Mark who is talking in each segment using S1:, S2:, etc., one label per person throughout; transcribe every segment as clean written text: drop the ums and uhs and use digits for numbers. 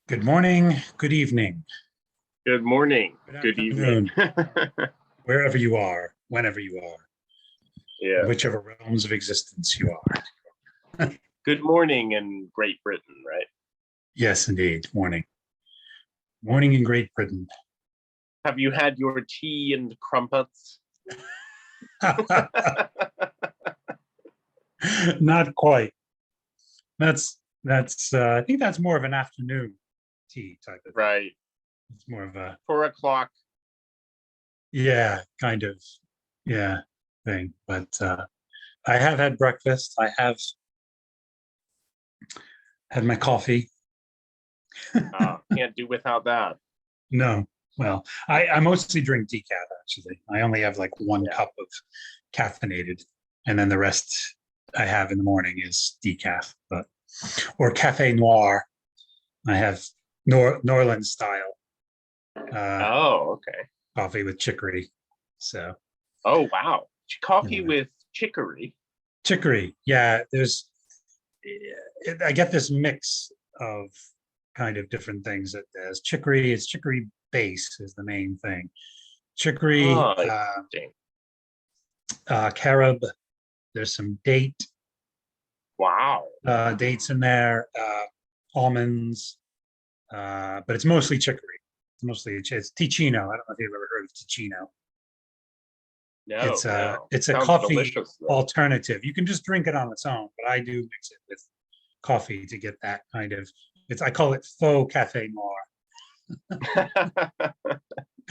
S1: Good morning, good evening,
S2: Good morning,
S1: good
S2: good evening.
S1: afternoon, wherever you are, whenever you are, in
S2: Yeah.
S1: whichever realms of existence you are.
S2: Good morning in Great Britain, right?
S1: Yes, indeed. Morning. Morning in Great Britain.
S2: Have you had your tea and crumpets?
S1: Not quite. I think that's more of an afternoon tea type of thing.
S2: Right.
S1: It's more of a
S2: 4 o'clock.
S1: yeah, kind of yeah thing. But I have had breakfast. I have had my coffee.
S2: Can't do without that.
S1: No. Well, I mostly drink decaf actually. I only have like one
S2: Yeah.
S1: cup of caffeinated, and then the rest I have in the morning is decaf, but or cafe noir. I have Norland style
S2: Oh, okay.
S1: coffee with chicory. So
S2: Oh, wow. Coffee
S1: yeah.
S2: with chicory.
S1: Chicory, yeah. I get this mix of kind of different things that there's chicory. It's chicory base is the main thing. Chicory,
S2: Oh, interesting.
S1: carob. There's some
S2: Wow.
S1: dates in there, almonds, but it's mostly chicory. It's Ticino. I don't know if you've ever heard of Ticino.
S2: No, no.
S1: It's a
S2: Sounds
S1: coffee
S2: delicious, though.
S1: alternative. You can just drink it on its own, but I do mix it with coffee to get that kind of. I call it faux cafe noir.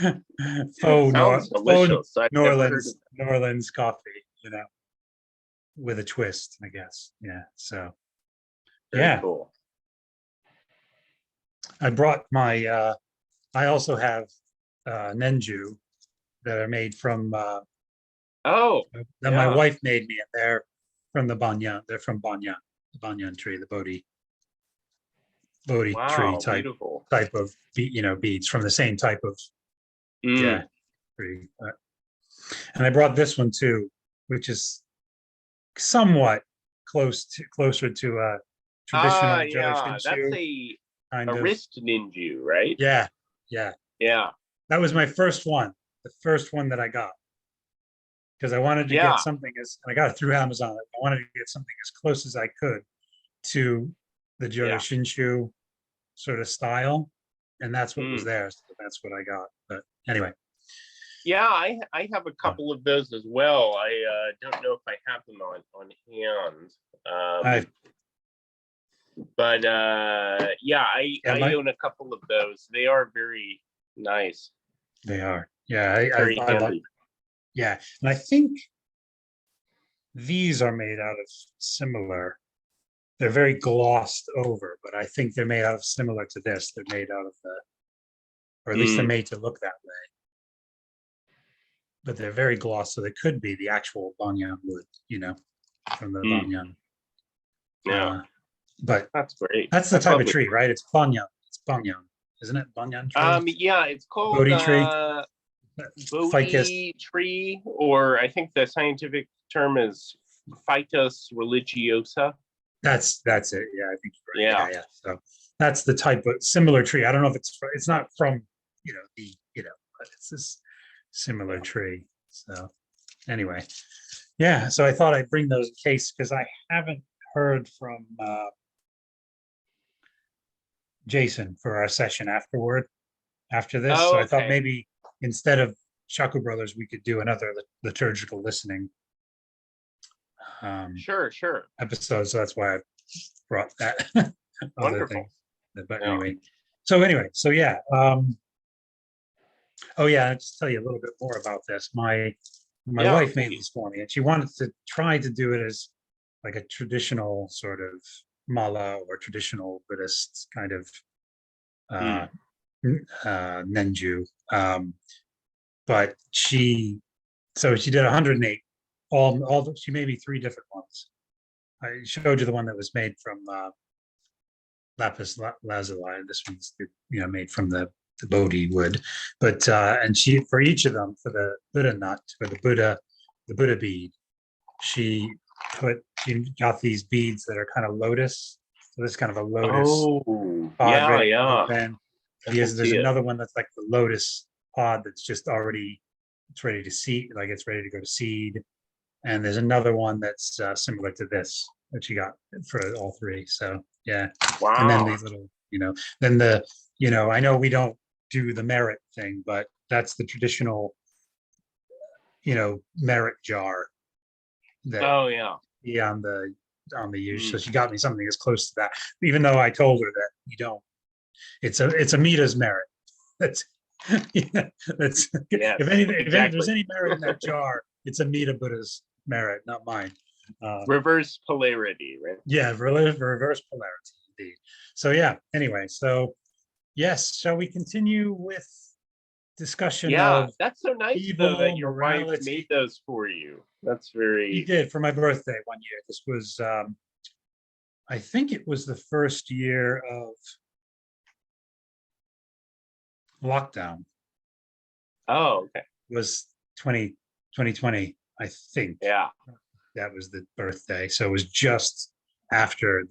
S2: Sounds
S1: Faux
S2: delicious. I've never heard of
S1: New Orleans coffee, with a twist, I guess. Yeah. So
S2: Very
S1: yeah,
S2: cool.
S1: I brought my. I also have Nenju that are made from
S2: Oh,
S1: that my
S2: yeah.
S1: wife made me, and they're from the banyan. They're from banyan, the banyan tree, the Bodhi tree
S2: Wow, beautiful.
S1: type of beads from the same type of yeah
S2: Mm.
S1: tree. And I brought this one too, which is somewhat closer to a traditional Joe
S2: Yeah, that's
S1: Shinshu
S2: a
S1: kind of.
S2: wrist ninju, right?
S1: Yeah, yeah.
S2: Yeah,
S1: That was my first one, the first one that I got because I wanted to get
S2: yeah.
S1: something and I got it through Amazon. I wanted to get something as close as I could to the Jodo
S2: Yeah.
S1: Shinshu sort of style, and that's what was
S2: Mm.
S1: there. So that's what I got. But anyway,
S2: Yeah, I have a couple of those as well. I don't know if I have them on hand.
S1: I
S2: But yeah,
S1: yeah,
S2: I own a couple of those. They are very nice,
S1: they are. Yeah,
S2: very
S1: I love.
S2: handy.
S1: Yeah, and I think these are made out of similar. They're very glossed over, but I think they're made out of similar to this. They're made out of or at least they're
S2: Mm.
S1: made to look that way. But they're very glossed, so they could be the actual banyan wood, from the
S2: Mm.
S1: banyan.
S2: Yeah,
S1: But
S2: that's great.
S1: that's the
S2: That's
S1: type of
S2: lovely.
S1: tree, right? It's banyan. It's banyan, isn't it? Banyan tree,
S2: Yeah, it's called
S1: Bodhi tree, ficus.
S2: Bodhi tree, or I think the scientific term is Ficus religiosa.
S1: That's it. Yeah, I think you're right.
S2: Yeah.
S1: Yeah, yeah. So that's the type of similar tree. I don't know if it's not from but it's this similar tree. So anyway, yeah. So I thought I'd bring those in case because I haven't heard from Jason for our session after this. So
S2: Oh,
S1: I thought
S2: okay.
S1: maybe instead of Shaku Brothers, we could do another liturgical listening
S2: Sure, sure.
S1: episode. So that's why I brought that other thing.
S2: Wonderful.
S1: But
S2: Yeah.
S1: so yeah. Oh yeah, I'll just tell you a little bit more about this. My
S2: Yeah,
S1: wife made
S2: please.
S1: this for me, and she wanted to try to do it as like a traditional sort of mala or traditional Buddhist kind of uh,
S2: Mm.
S1: nenju. But she did 108. She made me three different ones. I showed you the one that was made from lapis lazuli. This one's made from the Bodhi wood. But and she for each of them for the Buddha nut for the Buddha bead, she got these beads that are kind of lotus So this is kind of a lotus
S2: Oh,
S1: pod
S2: yeah,
S1: ready to
S2: yeah.
S1: open.
S2: I can
S1: There's
S2: see it.
S1: another one that's like the lotus pod that's just already, it's ready to seed, like it's ready to go to seed. And there's another one that's similar to this that you got for all three. So yeah. And then
S2: Wow.
S1: these little, then I know we don't do the merit thing, but that's the traditional, merit jar that
S2: Oh, yeah.
S1: on the use. So
S2: Mm.
S1: she got me something as close to that, even though I told her that you don't. It's a Mita's merit. That's yeah, that's
S2: Yes,
S1: if there's
S2: exactly.
S1: any merit in that jar, it's a Mita Buddha's merit, not mine.
S2: Reverse polarity, right?
S1: Yeah, reverse polarity indeed. So yeah, anyway, so yes, shall we continue with discussion
S2: Yeah,
S1: of
S2: that's so nice though that
S1: evil
S2: your wife made
S1: morality?
S2: those for you. That's
S1: He
S2: very
S1: did for my birthday one year. This was I think it was the first year of lockdown.
S2: oh, okay.
S1: Was 2020, I think.
S2: Yeah.
S1: That was the birthday. So it was just after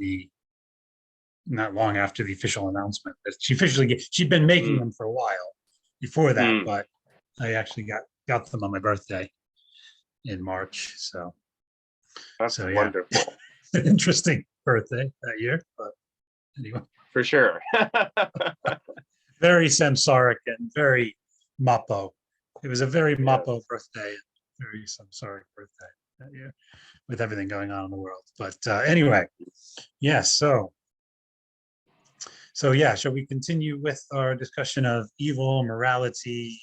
S1: not long after the official announcement that she'd been making
S2: Mm,
S1: them for a while before that,
S2: mm.
S1: but I actually got them on my birthday in March.
S2: That's
S1: So yeah,
S2: wonderful.
S1: an interesting birthday that year, but anyway,
S2: For sure.
S1: very samsaric and very Mappo. It was a very Mappo
S2: Yes.
S1: birthday, very samsaric birthday that year with everything going on in the world. But anyway, yes. So yeah, shall we continue with our discussion of evil, morality,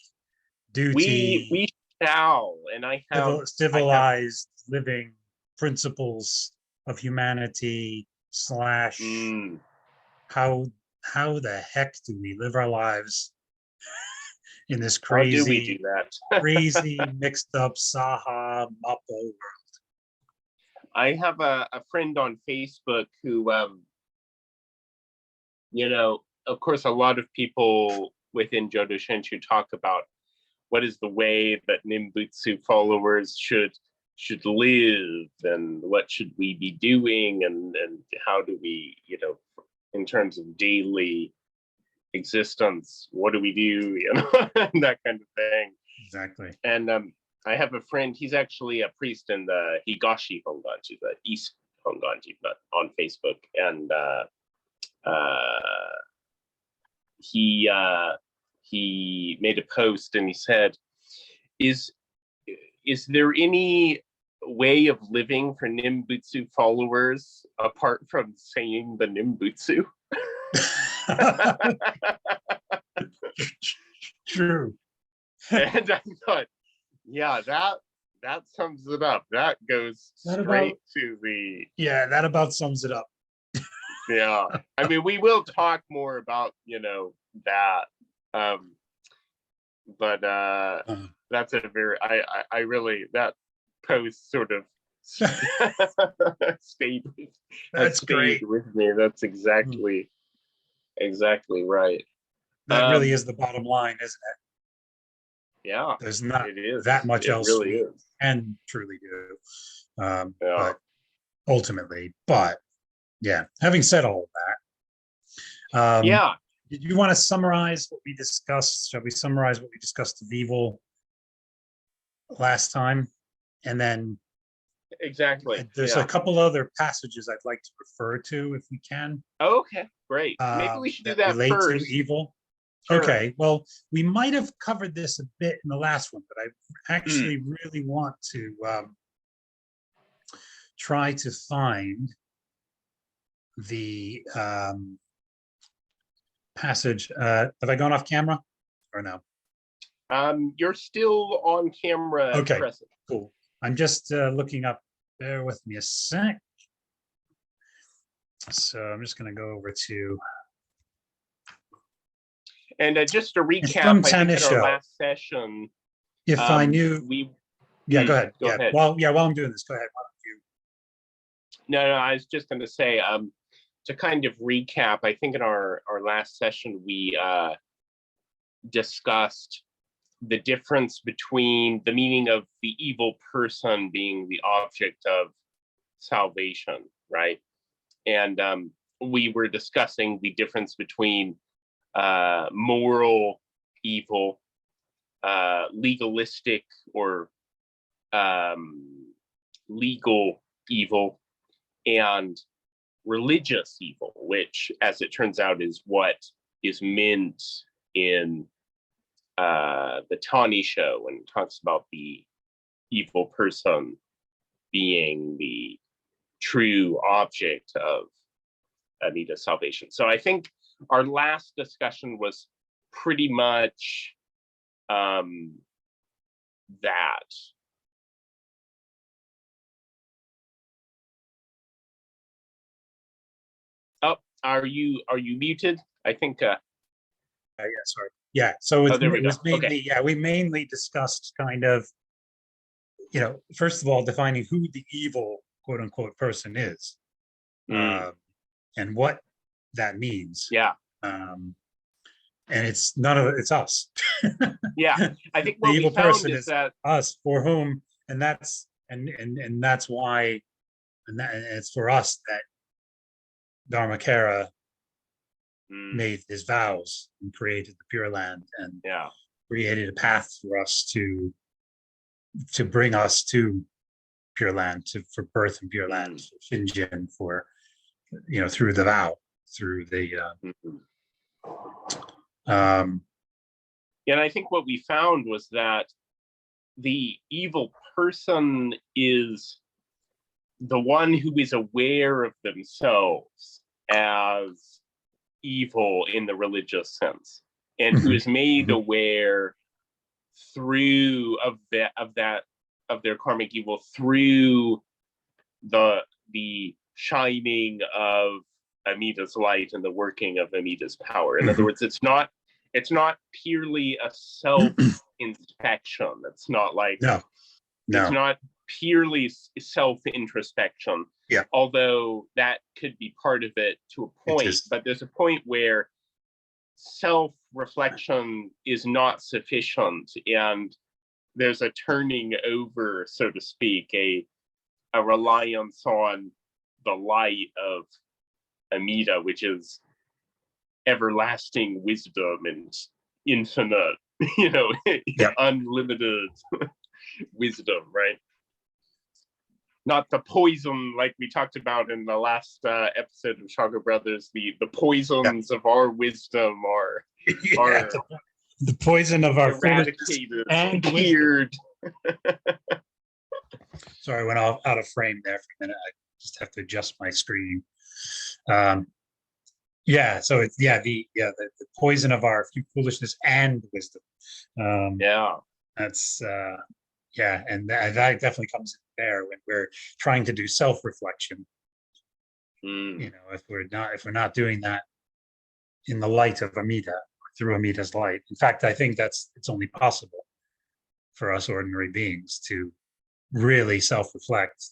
S2: We
S1: duty,
S2: shall, and I have
S1: civilized living principles of humanity slash
S2: mm,
S1: how how the heck do we live our lives in this
S2: how do we do that?
S1: crazy mixed up Saha Mappo world?
S2: I have a friend on Facebook who of course, a lot of people within Jodo Shinshu talk about what is the way that Nimbutsu followers should live, and what should we be doing, and how do we, in terms of daily existence, what do we do, that kind of thing.
S1: Exactly.
S2: And I have a friend, he's actually a priest in the Higashi Honganji, the East Honganji, but on Facebook. And he made a post and he said, is there any way of living for Nimbutsu followers apart from saying the Nimbutsu?
S1: True.
S2: And I thought, yeah, that sums it up. That goes straight to the
S1: that about sums it up.
S2: yeah. I mean, we will talk more about that, but that's a very I really, that post sort of stayed
S1: That's great.
S2: with me. That's exactly right.
S1: That really is the bottom line, isn't it?
S2: Yeah,
S1: There's not
S2: it is.
S1: that much
S2: It
S1: else
S2: really
S1: we
S2: is.
S1: can truly do.
S2: Yeah.
S1: But ultimately, yeah, having said all of that,
S2: Yeah.
S1: did you want to summarize what we discussed? Shall we summarize what we discussed of evil last time? And then
S2: Exactly.
S1: there's a couple other passages I'd like to refer to if we can.
S2: Okay, great. Maybe we should do that
S1: relate
S2: first.
S1: to evil.
S2: Sure.
S1: Okay, well, we might have covered this a bit in the last one, but I actually really want to try to find the passage. Have I gone off camera or no?
S2: You're still on camera.
S1: Okay,
S2: present.
S1: cool. I'm just looking up. Bear with me a sec. So I'm just going to go over to.
S2: And just to recap,
S1: from
S2: I think in our
S1: Tanisho,
S2: last session,
S1: if I knew, yeah, go ahead.
S2: Go ahead.
S1: While I'm doing this, go ahead. Why don't you?
S2: No, I was just going to say, to kind of recap, I think in our last session we discussed the difference between the meaning of the evil person being the object of salvation, right? And we were discussing the difference between moral evil, legalistic or legal evil, and religious evil, which, as it turns out, is what is meant in the Tawny show, when it talks about the evil person being the true object of Anita's salvation. So I think our last discussion was pretty much that. Oh, are you muted? I think.
S1: Yeah, sorry. Yeah. So it
S2: there we
S1: was
S2: go.
S1: mainly,
S2: Okay.
S1: yeah, we mainly discussed kind of, first of all, defining who the evil quote unquote person is, and what that means.
S2: Yeah.
S1: And it's none of it, it's us.
S2: Yeah. I think
S1: The
S2: what we
S1: evil
S2: found
S1: person
S2: is that
S1: us, for whom, and that's why, and it's for us that Dharmakara made his vows and created the Pure Land and created a path for us to bring us to Pure Land, for birth in Pure Land, for Shinjin, for through the vow, through the
S2: and I think what we found was that the evil person is the one who is aware of themselves as evil in the religious sense, and who is made aware through of their karmic evil through the shining of Amita's light and the working of Amita's power. In other words, it's not purely a self inspection. It's not like it's not purely self-introspection.
S1: Yeah.
S2: Although that could be part of it to a point, but there's a point where self-reflection is not sufficient, and there's a turning over, so to speak, a reliance on the light of Amida, which is everlasting wisdom and infinite, unlimited wisdom, right? Not the poison like we talked about in the last episode of Chaga Brothers. The poisons of our wisdom are
S1: the poison of our
S2: eradicated
S1: and
S2: cleared.
S1: Sorry, I went out of frame there for a minute. I just have to adjust my screen. So it's the poison of our foolishness and wisdom. That's and that definitely comes in there when we're trying to do self-reflection. If we're not doing that in the light of Amida, through Amida's light. In fact, I think it's only possible for us ordinary beings to really self-reflect.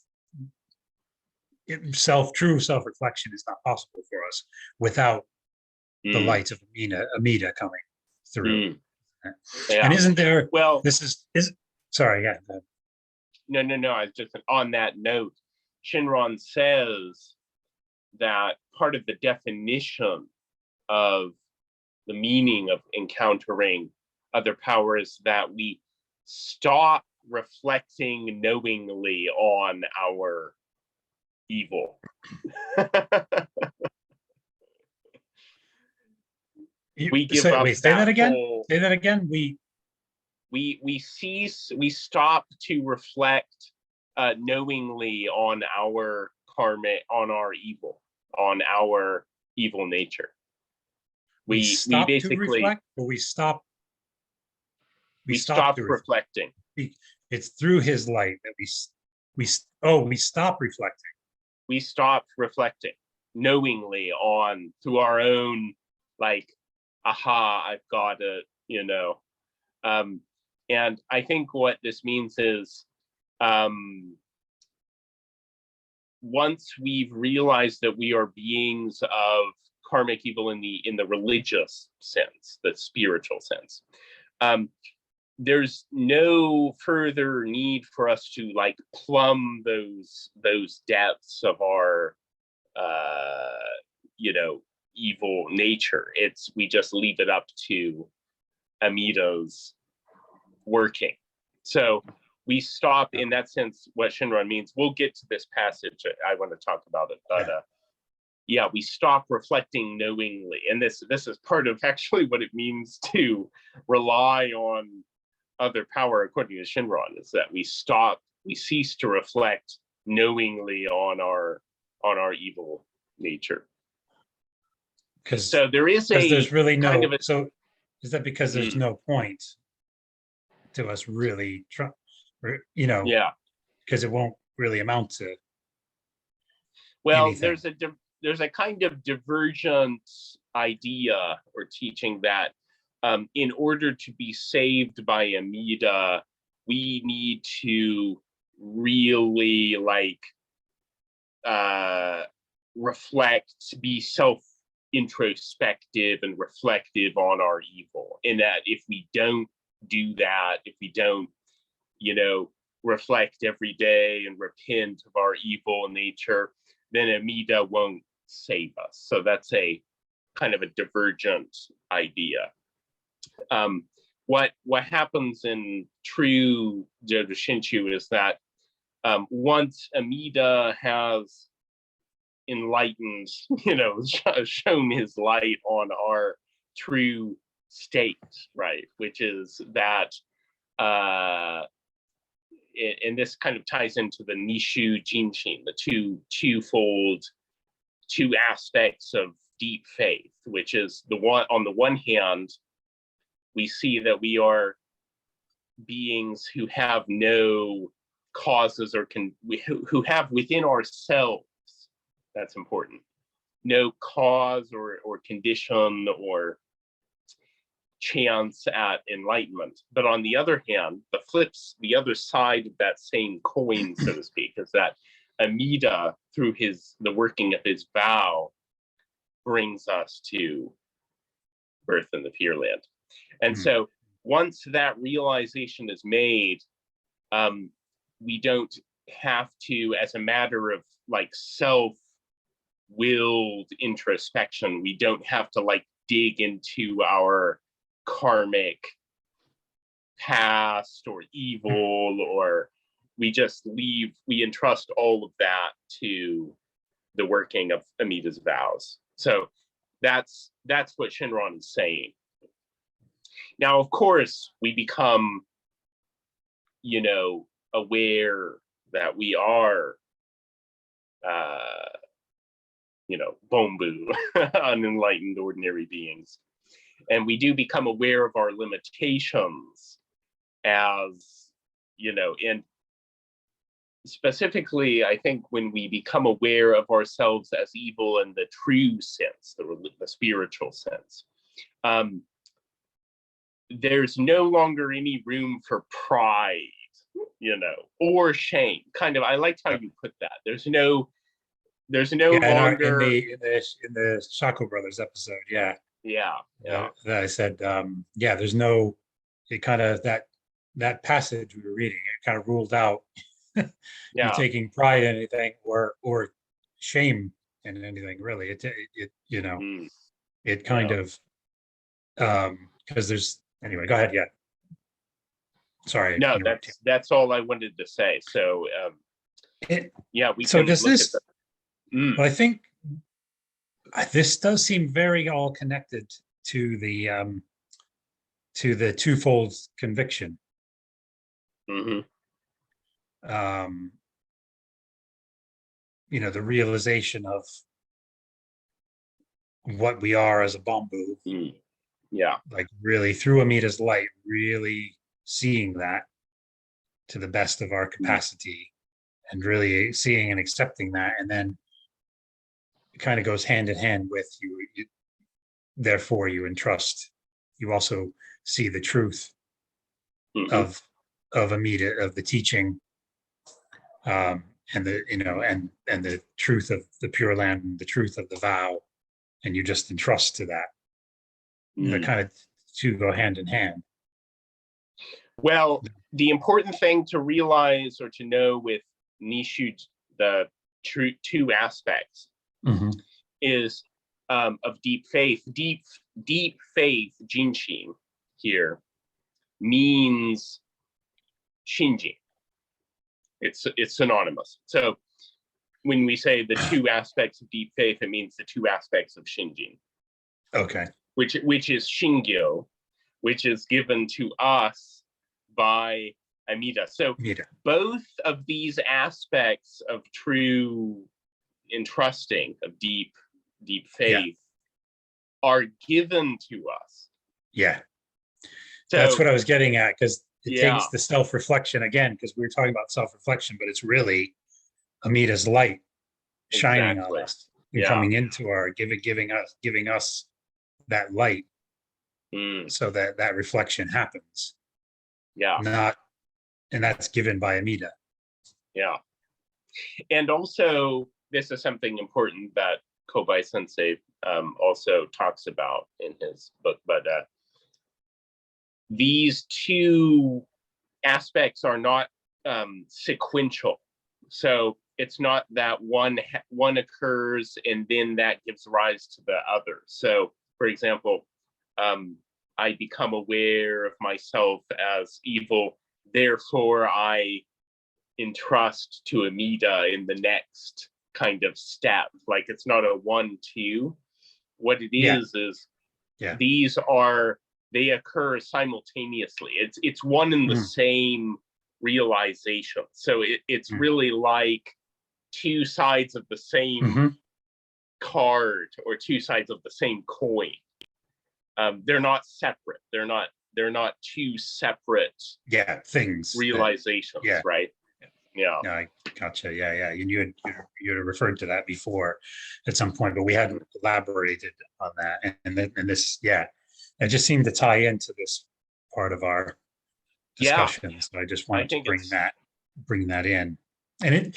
S1: True self-reflection is not possible for us without the light of Amida coming through. And isn't there?
S2: Well,
S1: this is sorry. Yeah.
S2: No. I was just on that note. Shinran says that part of the definition of the meaning of encountering other powers that we stop reflecting knowingly on our evil. We give up.
S1: Wait, say that again. Say that again.
S2: We stop to reflect knowingly on our karma, on our evil, on our evil nature. We basically
S1: to reflect, or we stop
S2: reflecting.
S1: It's through his light that we stop reflecting.
S2: We stop reflecting knowingly through our own, like, aha, I've got it, and I think what this means is once we've realized that we are beings of karmic evil in the religious sense, the spiritual sense, there's no further need for us to plumb those depths of our evil nature. We just leave it up to Amida's working. So we stop, in that sense, what Shinran means. We'll get to this passage. I want to talk about it, but we stop reflecting knowingly. And this is part of actually what it means to rely on other power, according to Shinran, is that we cease to reflect knowingly on our evil nature. So there is
S1: there's really no
S2: kind of
S1: so is that because there's no point to us really trying, because it won't really amount to anything.
S2: There's a kind of divergent idea or teaching that in order to be saved by Amida, we need to really reflect, be self-introspective and reflective on our evil. And that if we don't do that, if we don't, reflect every day and repent of our evil nature, then Amida won't save us. So that's a kind of a divergent idea. What happens in true Jodo Shinshu is that once Amida has enlightened, shown his light on our true state, right? Which is that, and this kind of ties into the Nishu Jinshin, the two aspects of deep faith, which is on the one hand, we see that we are beings who have no causes who have within ourselves, that's important, no cause or condition or chance at enlightenment. But on the other hand, the other side of that same coin, so to speak, is that Amida, through the working of his vow, brings us to birth in the Pure Land. And so once that realization is made, we don't have to, as a matter of self-willed introspection, we don't have to dig into our karmic past or evil, or we entrust all of that to the working of Amida's vows. So that's what Shinran is saying. Now, of course, we become, aware that we are, Bombu, unenlightened ordinary beings. And we do become aware of our limitations as, and specifically, I think when we become aware of ourselves as evil in the true sense, the spiritual sense, there's no longer any room for pride, or shame. Kind of, I liked how you put that. There's no longer
S1: in the Shaco Brothers episode. Yeah. That I said, there's no, it kind of that passage we were reading, it kind of ruled out you taking pride in anything or shame in anything, really. It kind of because there's, anyway, go ahead. Sorry.
S2: No, that's all I wanted to say. So
S1: does this but I think this does seem very all connected to the twofold conviction. The realization of what we are as a Bombu. Really through Amida's light, really seeing that to the best of our capacity, and really seeing and accepting that, and then it kind of goes hand in hand with you. Therefore, you entrust. You also see the truth of Amida, of the teaching, and the and the truth of the Pure Land, and the truth of the vow, and you just entrust to that. The kind of two go hand in hand.
S2: Well, the important thing to realize or to know with Nishu, the two aspects, is of deep faith. Deep faith, jinshin, here means shinjin. It's synonymous. So when we say the two aspects of deep faith, it means the two aspects of shinjin.
S1: Okay.
S2: Which is shingyo, which is given to us by Amida. So both of these aspects of true entrusting, of deep faith, are given to us.
S1: Yeah.
S2: So
S1: that's what I was getting at, because it takes the self-reflection again, because we were talking about self-reflection, but it's really Amida's light shining on us and coming into our giving us that light, so that reflection happens. And that's given by Amida.
S2: And also, this is something important that Kobai Sensei also talks about in his book, but these two aspects are not sequential. So it's not that one occurs and then that gives rise to the other. So, for example, I become aware of myself as evil, therefore I entrust to Amida in the next kind of step. Like, it's not a 1-2. What it is they occur simultaneously. It's one and the same realization. So it's really like two sides of the same card, or two sides of the same coin. They're not separate. They're not two separate
S1: things,
S2: realizations, right?
S1: No, I gotcha. And you had referred to that before at some point, but we hadn't elaborated on that. And this, it just seemed to tie into this part of our discussion. So I just wanted to bring that in. And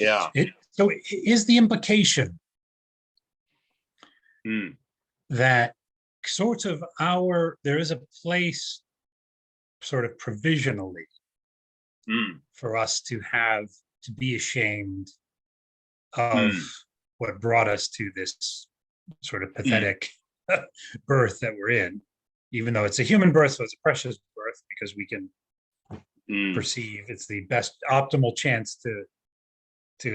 S1: so is the implication that sort of there is a place sort of provisionally for us to be ashamed of what brought us to this sort of pathetic birth that we're in, even though it's a human birth, so it's a precious birth, because we can perceive it's the best optimal chance to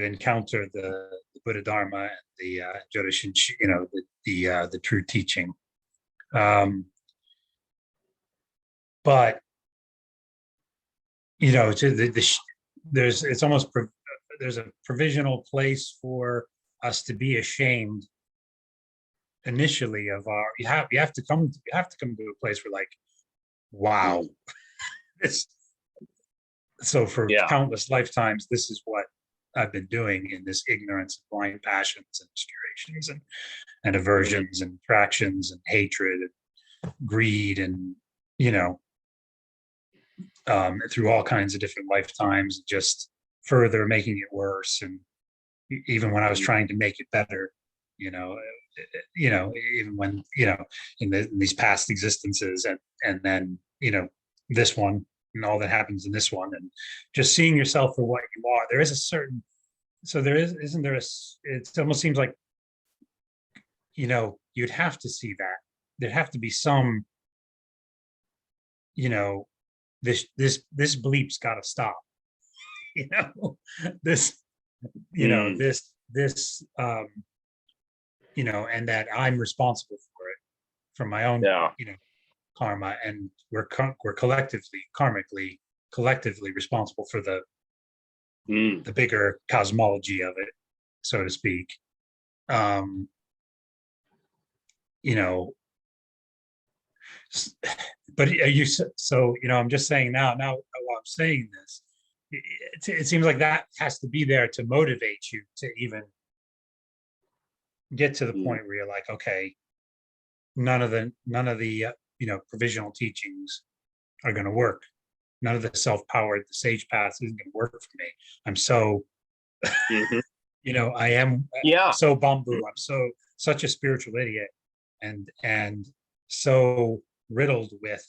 S1: encounter the Buddha Dharma and the Jodo Shinshu, the true teaching. But there's a provisional place for us to be ashamed initially of you have to come to a place where, like, wow, so for countless lifetimes this is what I've been doing in this ignorance, blind passions and aspirations and aversions and attractions and hatred and greed, and through all kinds of different lifetimes, just further making it worse. And even when I was trying to make it better, even when, in these past existences, and then, this one and all that happens in this one, and just seeing yourself for what you are, there is a certain, it almost seems like, you'd have to see that. There'd have to be some, this bleep's got to stop, this, and that I'm responsible for it, from my own, karma, and we're collectively responsible for the bigger cosmology of it, so to speak. But I'm just saying now while I'm saying this, it seems like that has to be there to motivate you to even get to the point where you're like, okay, none of the provisional teachings are going to work. None of the self-powered, the sage path isn't going to work for me. I'm so I am so Bombu. I'm such a spiritual idiot, and so riddled with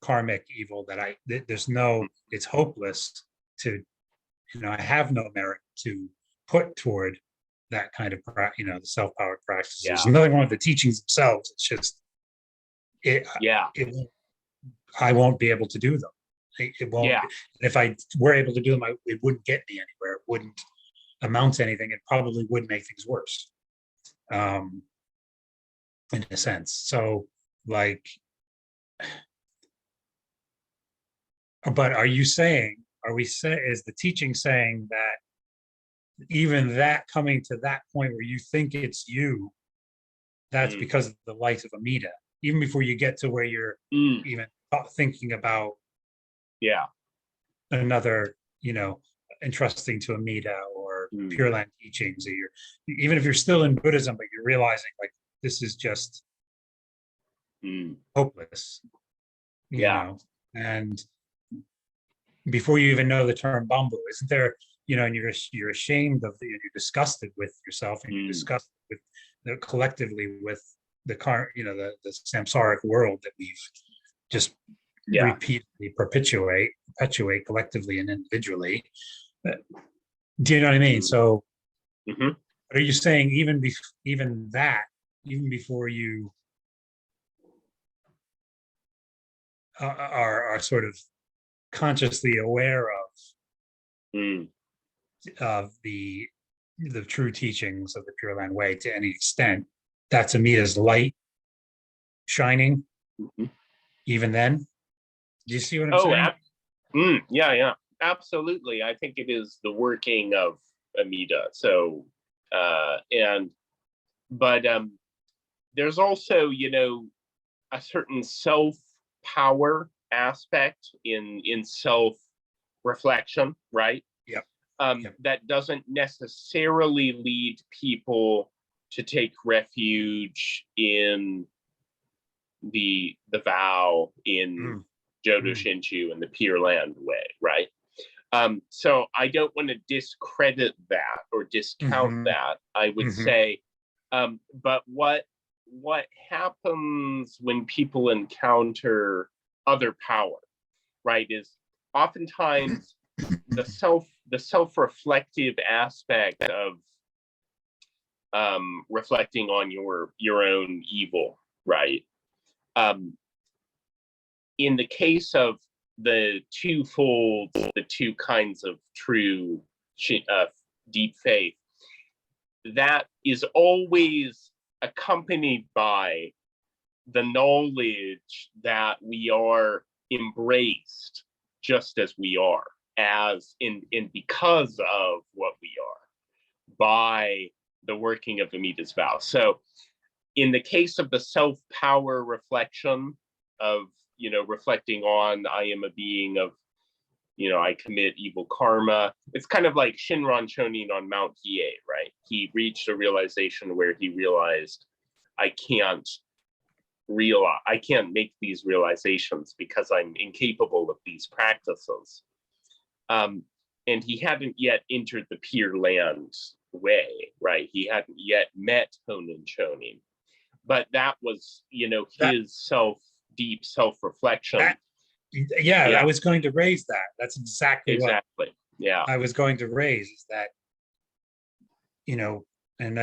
S1: karmic evil that it's hopeless to, I have no merit to put toward that kind of, the self-powered practices.
S2: Yeah.
S1: There's nothing wrong with the teachings themselves. It's just, it,
S2: Yeah.
S1: I won't be able to do them. It won't.
S2: Yeah.
S1: If I were able to do them, it wouldn't get me anywhere. It wouldn't amount to anything. It probably would make things worse, in a sense. So, like, but are you saying? Is the teaching saying that even that coming to that point where you think it's you, that's because of the light of Amida, even before you get to where you're even thinking about another, entrusting to Amida or Pure Land teachings, or even if you're still in Buddhism, but you're realizing like this is just hopeless, and before you even know the term Bombu, isn't there, and you're ashamed of you're disgusted with yourself, and you're disgusted with collectively with the the samsaric world that we've just repeatedly perpetuate collectively and individually. Do you know what I mean? So are you saying even before you are sort of consciously aware of the true teachings of the Pure Land Way to any extent, that's Amida's light shining even then? Do you see what I'm saying?
S2: Yeah, absolutely. I think it is the working of Amida. So but there's also, a certain self-power aspect in self-reflection, right?
S1: Yep.
S2: That doesn't necessarily lead people to take refuge in the vow in Jodo Shinshu and the Pure Land Way, right? So I don't want to discredit that or discount that. I would say, but what happens when people encounter other power, right, is oftentimes the self-reflective aspect of reflecting on your own evil, right? In the case of the two kinds of true deep faith, that is always accompanied by the knowledge that we are embraced just as we are, as in because of what we are, by the working of Amida's vow. So in the case of the self-power reflection of, reflecting on, I am a being of, I commit evil karma. It's kind of like Shinran Chonin on Mount Hiei, right? He reached a realization where he realized, I can't make these realizations because I'm incapable of these practices. And he hadn't yet entered the Pure Land Way, right? He hadn't yet met Honen Chonin. But that was, his deep self-reflection.
S1: I was going to raise that. That's exactly what I was going to raise, is that, and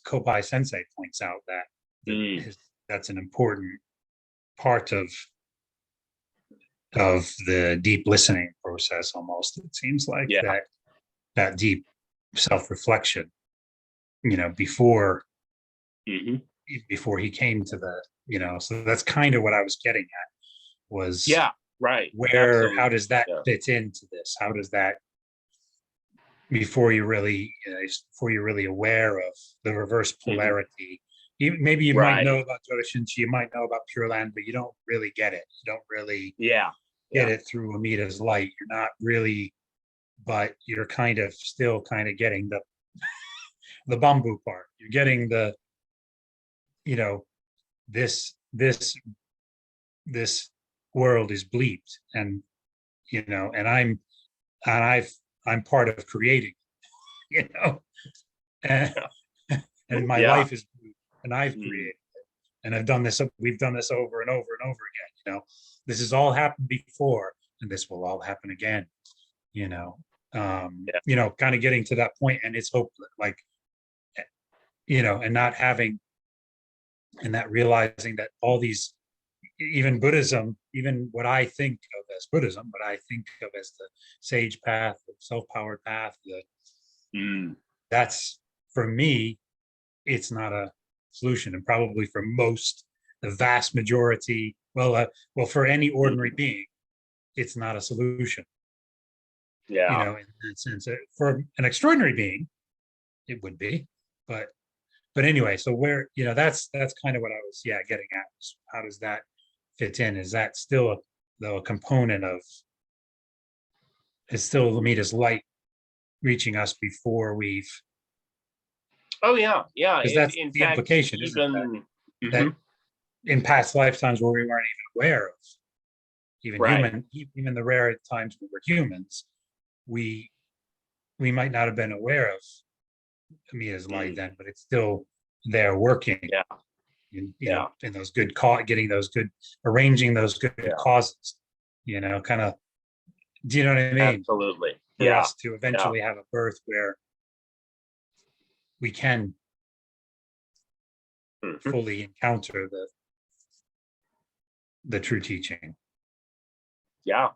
S1: Kopai Sensei points out that that's an important part of the deep listening process, almost, it seems like, that deep self-reflection, before he came to the, so that's kind of what I was getting at, was how does that fit into this? How does that, before you're really aware of the reverse polarity, maybe you might know about Jodo Shinshu, you might know about Pure Land, but you don't really get it. You don't really get it through Amida's light. You're not really, but you're kind of still kind of getting the Bombu part. You're getting the, this world is bleeped, and and I'm part of creating, and my life is bleeped, and I've created it, and we've done this over and over and over again. This has all happened before, and this will all happen again. Kind of getting to that point, and it's hopeless. Like, and not having, and that realizing that all these, even Buddhism, even what I think of as Buddhism, what I think of as the sage path, the self-powered path, that's, for me, it's not a solution. And probably for the vast majority, well, for any ordinary being, it's not a solution.
S2: Yeah.
S1: In that sense. For an extraordinary being, it would be, but anyway, so that's kind of what I was getting at. How does that fit in? Is that still a component of, is still Lamida's light reaching us before we've,
S2: Oh yeah, yeah.
S1: because that's
S2: In
S1: the
S2: fact,
S1: implication, isn't
S2: even
S1: that in past lifetimes where we weren't even aware of, even
S2: right.
S1: even the rare times we were humans, we might not have been aware of Amida's light then, but it's still there working.
S2: Yeah.
S1: In those good getting those good, arranging those good causes, kind of, do you know what I mean?
S2: Absolutely.
S1: For us to eventually have a birth where we can fully encounter the true teaching.
S2: Yeah.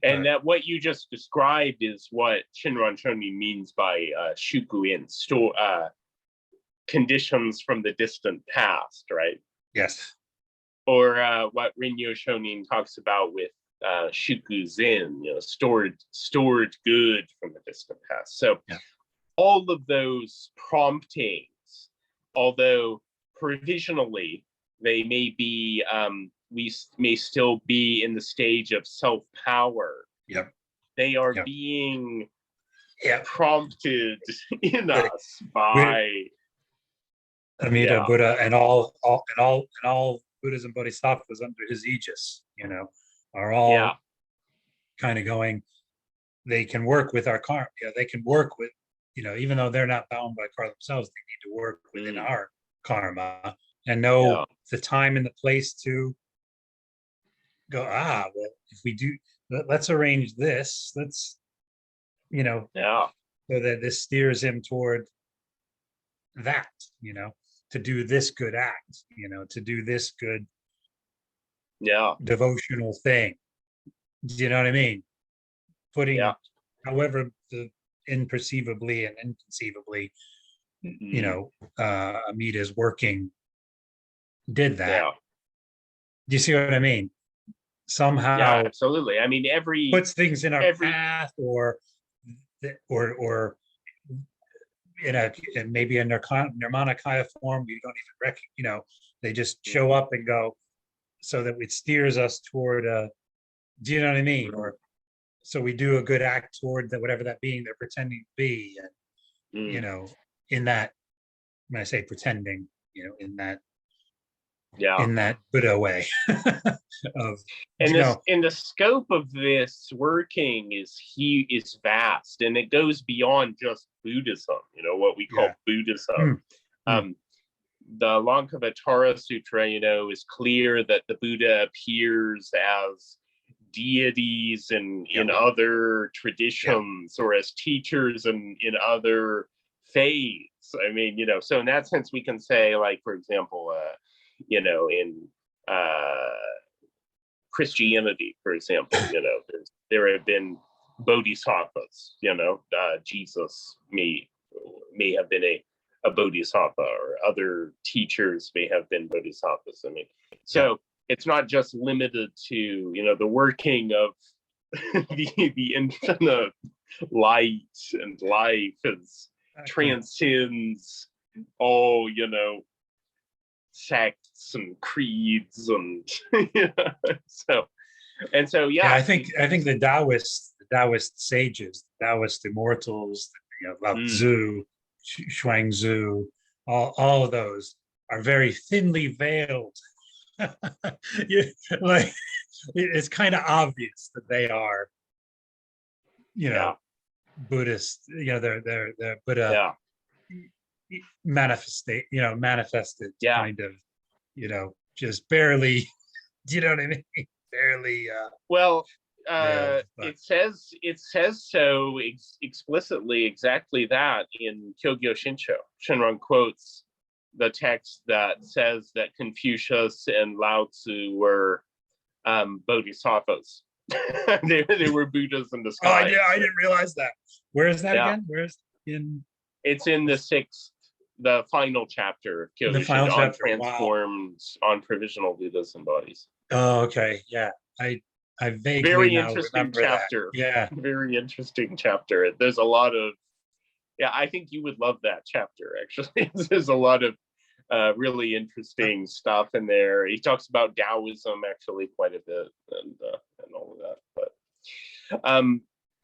S2: And that what you just described is what Shinran Shonin means by shukuin, conditions from the distant past, right?
S1: Yes.
S2: Or what Rinyo Shonin talks about with shukuzin, stored good from the distant past. So all of those promptings, although provisionally they may be, we may still be in the stage of self-power.
S1: Yep.
S2: They are being prompted in us by
S1: Amida Buddha and all Buddhism Bodhisattvas under his aegis, are all kind of going. They can work with our karma. They can work with, even though they're not bound by karma themselves, they need to work within our karma and know the time and the place to go. Well, if we do, let's arrange this. Let's, so that this steers him toward that, to do this good act, to do this good devotional thing. Do you know what I mean? Putting however the imperceivably and inconceivably, Amida's working did that. Do you see what I mean? Somehow
S2: absolutely. I mean,
S1: puts things in our path or in maybe a Nirmanakaya form we don't even recognize, they just show up and go, so that it steers us toward do you know what I mean? Or so we do a good act toward whatever that being they're pretending to be, and in that, when I say pretending, in that Buddha way of,
S2: and the scope of this working is vast, and it goes beyond just Buddhism, what we call Buddhism. The Lankavatara Sutra, is clear that the Buddha appears as deities in other traditions or as teachers in other faiths. I mean, so in that sense, we can say, like, for example, in Christianity, for example, there have been bodhisattvas, Jesus may have been a bodhisattva, or other teachers may have been bodhisattvas. I mean, so it's not just limited to, the working of the infinite light and life as transcends all, sects and creeds and so
S1: I think the Taoist sages, the Taoist immortals, Lao Tzu, Shuangzi, all of those are very thinly veiled. Like, it's kind of obvious that they are, Buddhist. They're Buddha manifested kind of, just barely. Do you know what I mean? Barely.
S2: Well, It says so explicitly, exactly that in Kyogyo Shincho. Shinron quotes the text that says that Confucius and Lao Tzu were bodhisattvas. they were Buddhas in disguise.
S1: I didn't realize that. Where is that
S2: Yeah.
S1: again? Where is in?
S2: It's in the final chapter of Kyogyo
S1: The final
S2: Shincho,
S1: chapter,
S2: on transformed, on provisional Buddhas and bodies.
S1: Oh, okay. Yeah. I vaguely
S2: Very
S1: now
S2: interesting
S1: remember
S2: chapter.
S1: that. Yeah.
S2: Very interesting chapter. There's a lot of, I think you would love that chapter, actually. There's a lot of really interesting stuff in there. He talks about Taoism actually quite a bit, and all of that. But
S1: I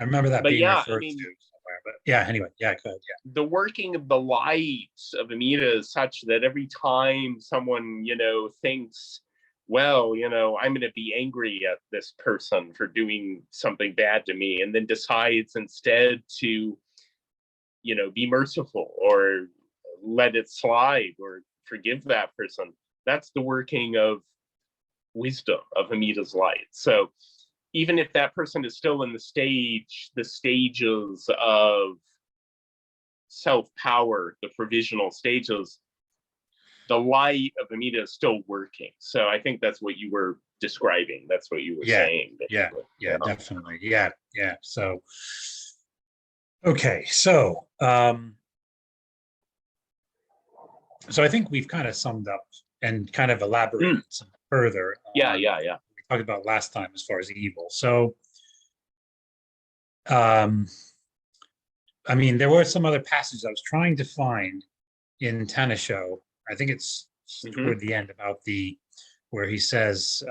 S1: remember that
S2: but
S1: being
S2: yeah,
S1: referred to somewhere. But yeah, anyway, yeah, go ahead. Yeah.
S2: The working of the light of Amida is such that every time someone, thinks, well, I'm going to be angry at this person for doing something bad to me, and then decides instead to, be merciful or let it slide or forgive that person. That's the working of wisdom, of Amida's light. So even if that person is still in the stages of self-power, the provisional stages, the light of Amida is still working. So I think that's what you were describing. That's what you were saying.
S1: Basically. Yeah, definitely. Yeah. So, okay. So, so I think we've kind of summed up and kind of elaborated some further.
S2: Yeah.
S1: We talked about last time as far as evil. So, I mean, there were some other passages I was trying to find in Tanisho. I think it's toward the end about where he says,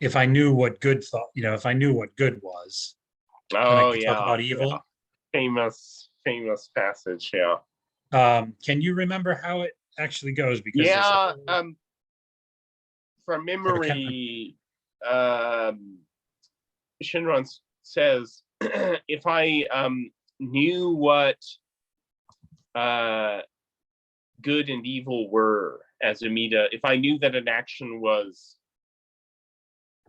S1: if I knew what good thought, if I knew what good was.
S2: Oh,
S1: talk about evil.
S2: Yeah. Famous passage. Yeah.
S1: Can you remember how it actually goes? Because
S2: from memory, Shinron says, if I knew what good and evil were as Amida, if I knew that an action was,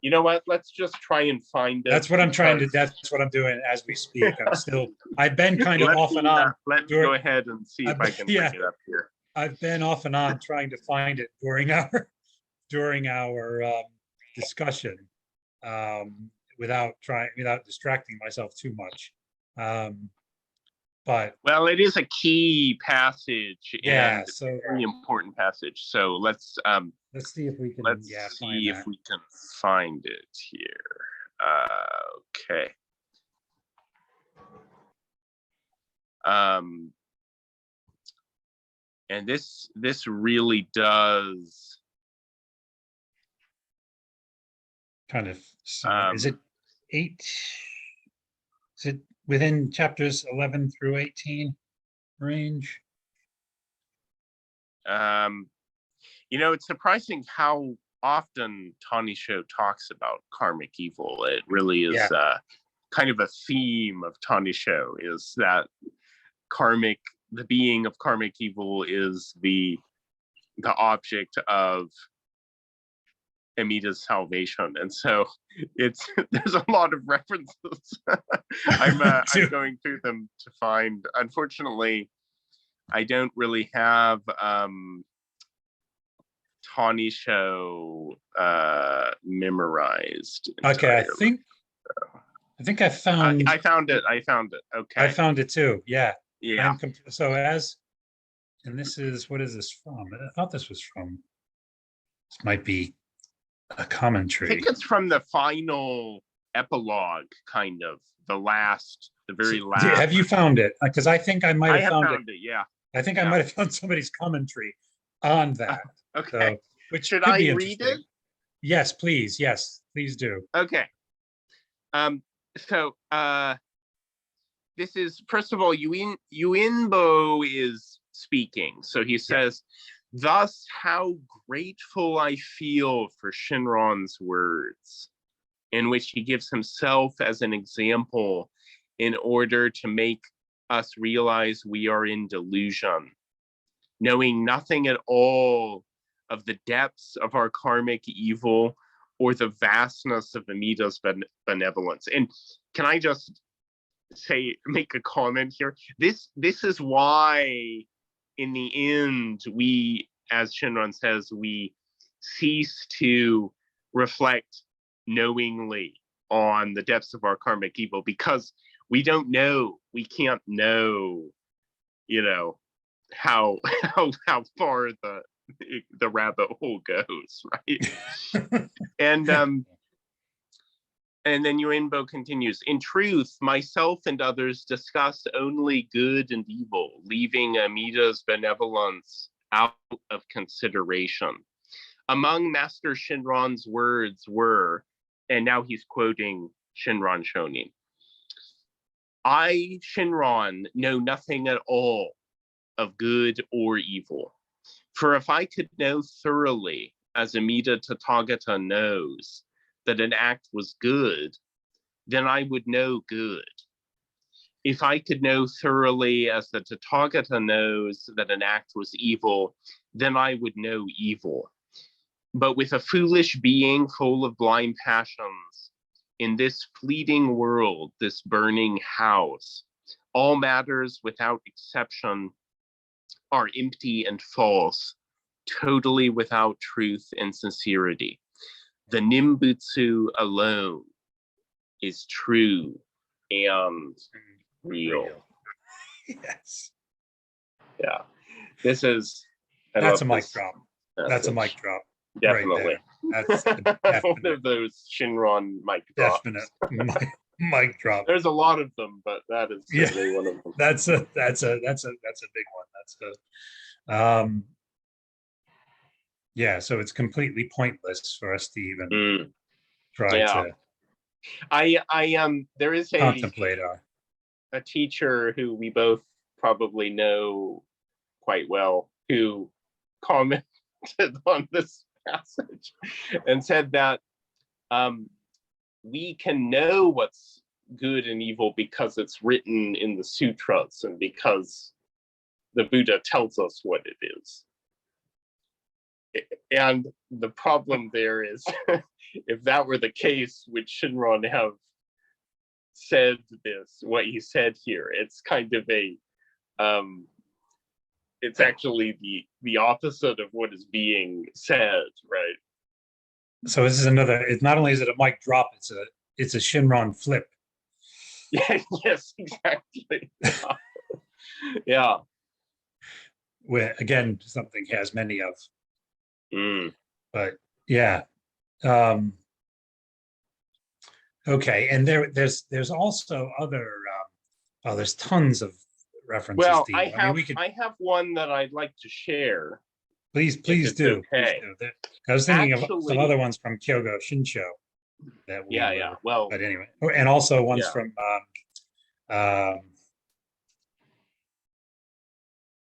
S2: you know what, let's just try and find it.
S1: That's what I'm trying to, that's what I'm doing as we speak. I've been kind of off and on.
S2: Let me go ahead and see if I can bring it up here.
S1: I've been off and on trying to find it during our discussion, without distracting myself too much. But
S2: well, it is a key passage, and
S1: so
S2: very important passage. So let's
S1: see if we can
S2: find it here. Okay. And this really does
S1: kind of, is it 8? Is it within chapters 11 through 18 range?
S2: It's surprising how often Tanisho talks about karmic evil. It really is kind of a theme of Tanisho, is that the being of karmic evil is the object of Amida's salvation, and so there's a lot of references. I'm going through them to find. Unfortunately, I don't really have Tanisho memorized entirely.
S1: Okay, I think I found.
S2: I found it. Okay,
S1: I found it too. Yeah.
S2: Yeah.
S1: And this is, what is this from? I thought this was from. This might be a commentary.
S2: I think it's from the final epilogue, kind of the very last.
S1: Have you found it? Because I think I might have found it.
S2: Yeah.
S1: I think I might have found somebody's commentary on that.
S2: Okay.
S1: So,
S2: should I read it?
S1: Yes, please. Yes, please do.
S2: Okay. So this is, first of all, Yuinbo is speaking. So he says, thus, how grateful I feel for Shinron's words, in which he gives himself as an example in order to make us realize we are in delusion, knowing nothing at all of the depths of our karmic evil or the vastness of Amida's benevolence. And can I just make a comment here? This is why, in the end, we, as Shinran says, we cease to reflect knowingly on the depths of our karmic evil, because we don't know, we can't know, how far the rabbit hole goes, right? And then Yuenbo continues, in truth, myself and others discuss only good and evil, leaving Amida's benevolence out of consideration. Among Master Shinran's words were, and now he's quoting Shinran Shonin, I, Shinran, know nothing at all of good or evil. For if I could know thoroughly, as Amida Tathagata knows, that an act was good, then I would know good. If I could know thoroughly, as the Tathagata knows, that an act was evil, then I would know evil. But with a foolish being full of blind passions, in this fleeting world, this burning house, all matters without exception are empty and false, totally without truth and sincerity. The Nimbutsu alone is true and real.
S1: Yes.
S2: Yeah. This is...
S1: That's a mic drop. That's a mic drop.
S2: Definitely.
S1: Right, that's
S2: one of those Shinran mic drops.
S1: Definite mic drop.
S2: There's a lot of them, but that is certainly one of them.
S1: That's a big one. That's yeah, so it's completely pointless for us to even try to
S2: there is
S1: contemplate
S2: a teacher who we both probably know quite well, who commented on this passage and said that we can know what's good and evil because it's written in the sutras and because the Buddha tells us what it is. And the problem there is, if that were the case, would Shinran have said this, what he said here? It's kind of a, it's actually the opposite of what is being said, right?
S1: So this is another, it's not only is it a mic drop, it's a Shinran flip.
S2: Yeah, yes, exactly. Yeah.
S1: Where, again, something he has many of. But yeah. Okay, and there's also other there's tons of references.
S2: Well,
S1: to
S2: I have one that I'd like to share.
S1: Please do.
S2: Okay.
S1: Please do. I was thinking of some other ones from Kyogo Shinsho that we
S2: yeah. Well,
S1: but anyway, and also ones from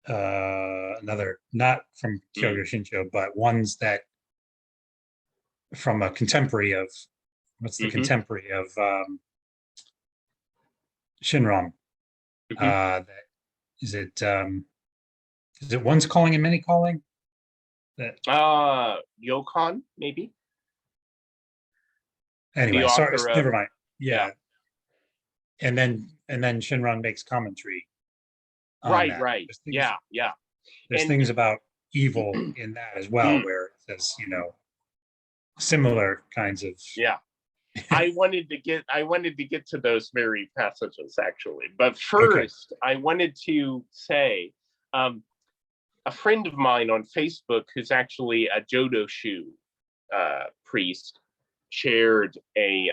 S1: another, not from Kyogo Shinsho, but ones that from a contemporary of, what's the contemporary of Shinran? That is it one's calling and many calling? That
S2: Yokon, maybe.
S1: Anyway, sorry, never mind. Yeah. And then Shinran makes commentary.
S2: Right. Yeah.
S1: There's things about evil in that as well, where it says, similar kinds of.
S2: Yeah. I wanted to get to those very passages, actually. But first, I wanted to say, a friend of mine on Facebook, who's actually a Jodoshu priest, shared a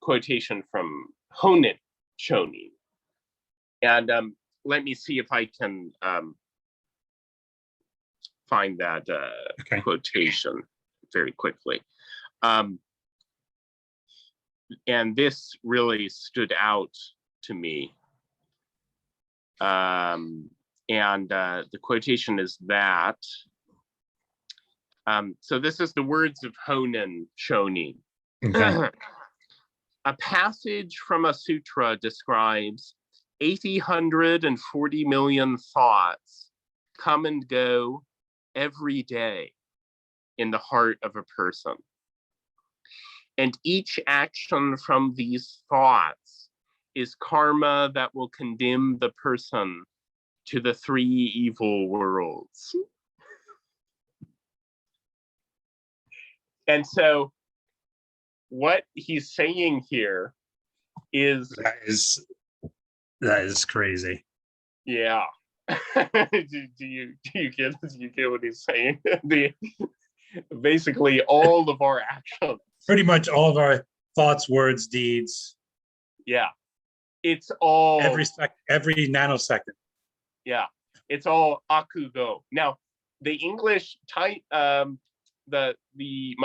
S2: quotation from Honen Shonin. And let me see if I can find that quotation very quickly. And this really stood out to me. And the quotation is that, so this is the words of Honen Shonin.
S1: Okay.
S2: A passage from a sutra describes 840 million thoughts come and go every day, in the heart of a person. And each action from these thoughts is karma that will condemn the person to the three evil worlds. And so what he's saying here is
S1: that is crazy.
S2: Yeah. do you get what he's saying? Basically all of our actions.
S1: Pretty much all of our thoughts, words, deeds.
S2: Yeah. It's all
S1: every nanosecond.
S2: Yeah. It's all akugo. Now, the English type my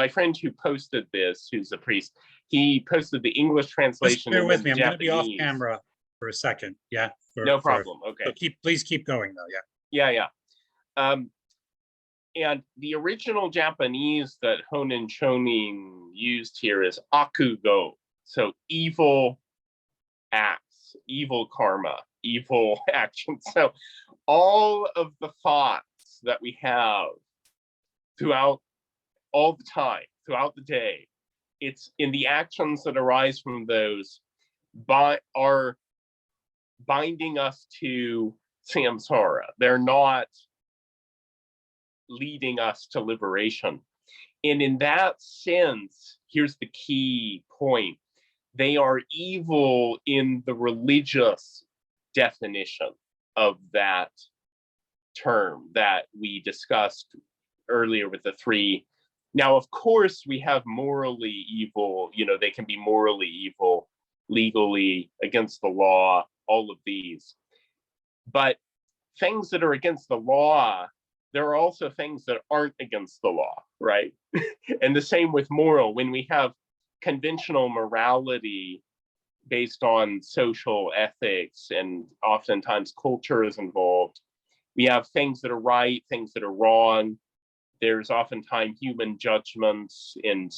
S2: friend who posted this, who's a priest, he posted the English translation.
S1: Just bear with me. I'm going to be off camera for a second. Yeah.
S2: No problem. Okay.
S1: So please keep going though.
S2: Yeah. And the original Japanese that Honen Shonin used here is akugo. So evil acts, evil karma, evil actions. So all of the thoughts that we have throughout all the time, throughout the day, it's in the actions that arise from those are binding us to samsara. They're not leading us to liberation. And in that sense, here's the key point. They are evil in the religious definition of that term that we discussed earlier with the three. Now, of course, we have morally evil, they can be morally evil, legally, against the law, all of these. But things that are against the law, there are also things that aren't against the law, right? And the same with moral. When we have conventional morality based on social ethics, and oftentimes culture is involved, we have things that are right, things that are wrong. There's oftentimes human judgments and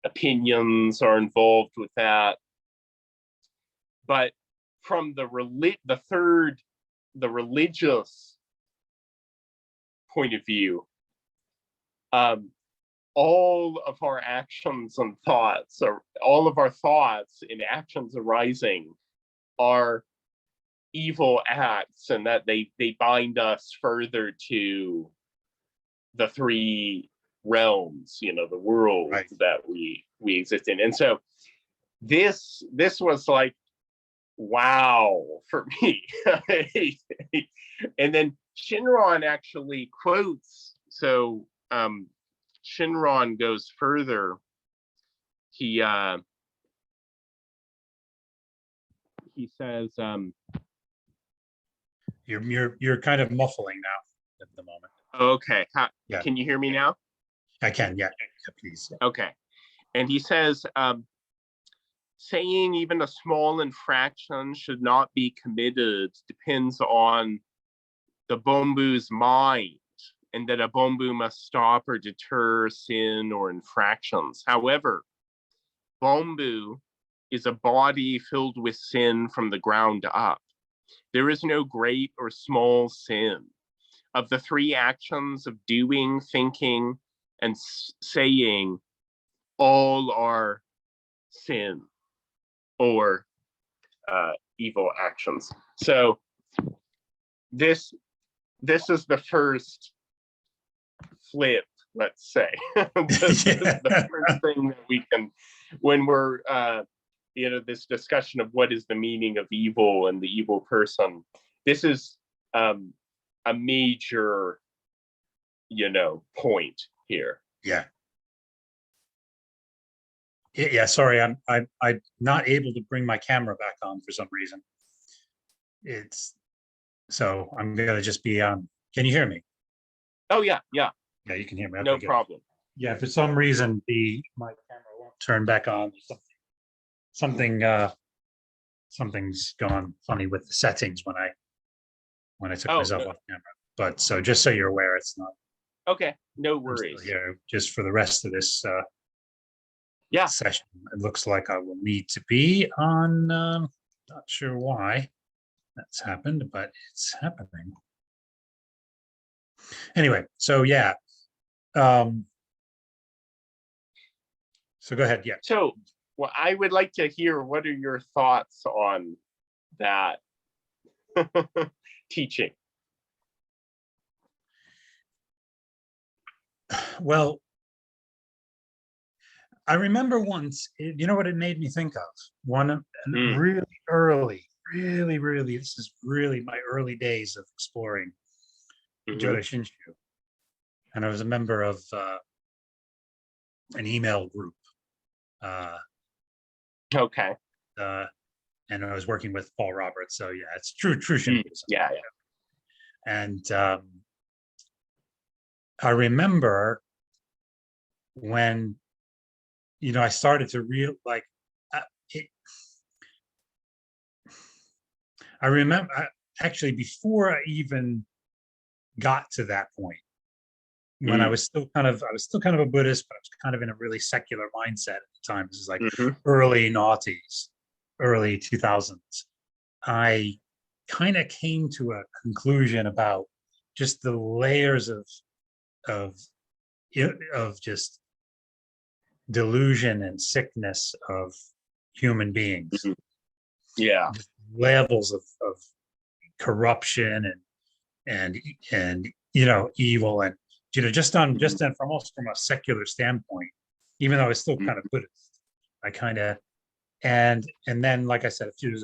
S2: opinions are involved with that. But from the religious point of view, all of our actions and thoughts, or all of our thoughts and actions arising, are evil acts, and that they bind us further to the three realms, the world right. that we exist in. And so this was like, wow, for me. And then Shinran actually quotes, so Shinran goes further. He says,
S1: you're kind of muffling now at the moment.
S2: Okay. Yeah. Can you hear me now?
S1: I can, yeah, please. Yeah.
S2: Okay. And he says, saying even a small infraction should not be committed depends on the Bombu's mind, and that a Bombu must stop or deter sin or infractions. However, Bombu is a body filled with sin from the ground up. There is no great or small sin. Of the three actions of doing, thinking, and saying, all are sin or evil actions. So this is the first flip, let's say. This is the first thing that we can, when we're this discussion of what is the meaning of evil and the evil person, this is a major point here.
S1: Yeah, sorry, I'm not able to bring my camera back on for some reason. So I'm gonna just be on. Can you hear me?
S2: Oh yeah, you
S1: can hear me.
S2: Okay, no problem.
S1: Yeah, for some reason my camera won't turn back on. Something's gone funny with the settings when I took myself off camera. But so just so you're aware, it's not.
S2: Okay, no worries.
S1: Here, just for the rest of this session, it looks like I will need to be on. Not sure why that's happened, but it's happening. Anyway, so yeah, So go ahead. Yeah.
S2: So, well, I would like to hear, what are your thoughts on that teaching?
S1: Well, I remember once, you know what it made me think of? One really early, really, this is really my early days of exploring Jodo Shinshu. And I was a member of an email group.
S2: Okay.
S1: And I was working with Paul Roberts. So yeah, it's true Shinbuism.
S2: Yeah.
S1: And I remember when, I started to I remember actually before I even got to that point, when I was still kind of a Buddhist, but I was kind of in a really secular mindset at the time. This is like early noughties, early 2000s. I kind of came to a conclusion about just the layers of just delusion and sickness of human beings.
S2: Yeah.
S1: Just levels of corruption and evil, and just from a secular standpoint, even though I was still kind of Buddhist, I kind of and then, like I said, a few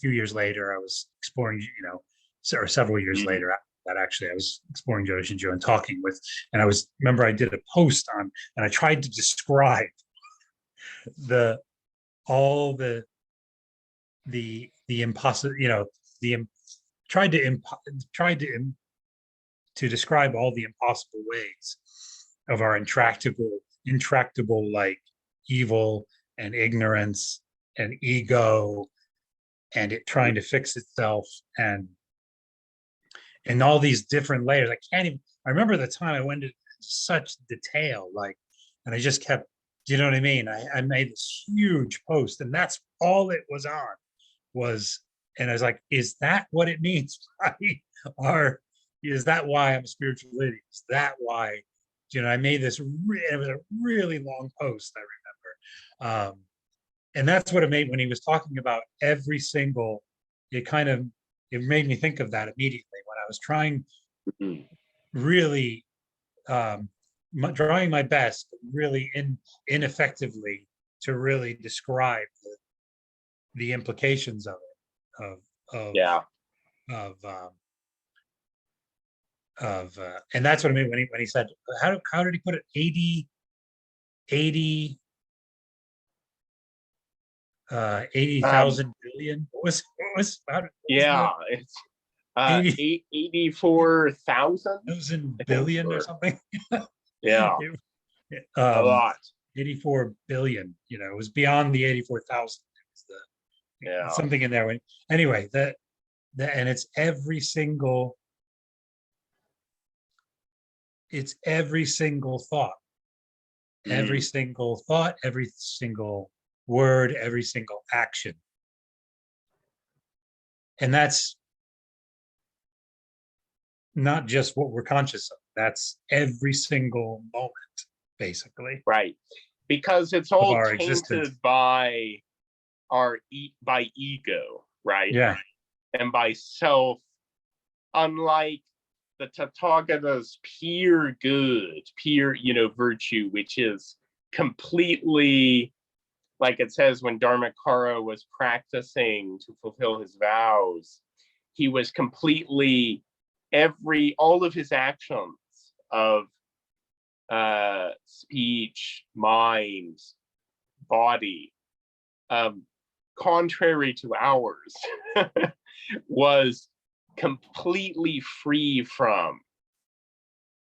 S1: years later, I was exploring, or several years later after that, actually, I was exploring Jodo Shinshu and talking with, and remember I did a post on, and I tried to describe all the impossible, tried to describe all the impossible ways of our intractable like evil and ignorance and ego, and it trying to fix itself, and all these different layers. I remember the time I went into such detail, and I just kept, do you know what I mean? I made this huge post, and that's all it was on, and I was like, is that what it means is that why I'm a spiritual leader? Is that why, I made this, it was a really long post, I remember. And that's what it made when he was talking about every single, it made me think of that immediately when I was trying really, trying my best, really ineffectively, to really describe the implications of it, and that's what I mean when he said, how did he put it? 80,000 billion. What was
S2: It's 84,000
S1: billion or something.
S2: Yeah. A lot.
S1: 84 billion. It was beyond the 84,000. Something in there. Anyway, and it's every single thought, every single word, every single action. And that's not just what we're conscious of. That's every single moment, basically.
S2: Right. Because it's all tainted
S1: existence.
S2: by by ego, right?
S1: Yeah.
S2: And by self, unlike the Tathagata's pure good, pure, virtue, which is completely, like it says, when Dharmakara was practicing to fulfill his vows, he was completely, all of his actions of speech, mind, body, contrary to ours, was completely free from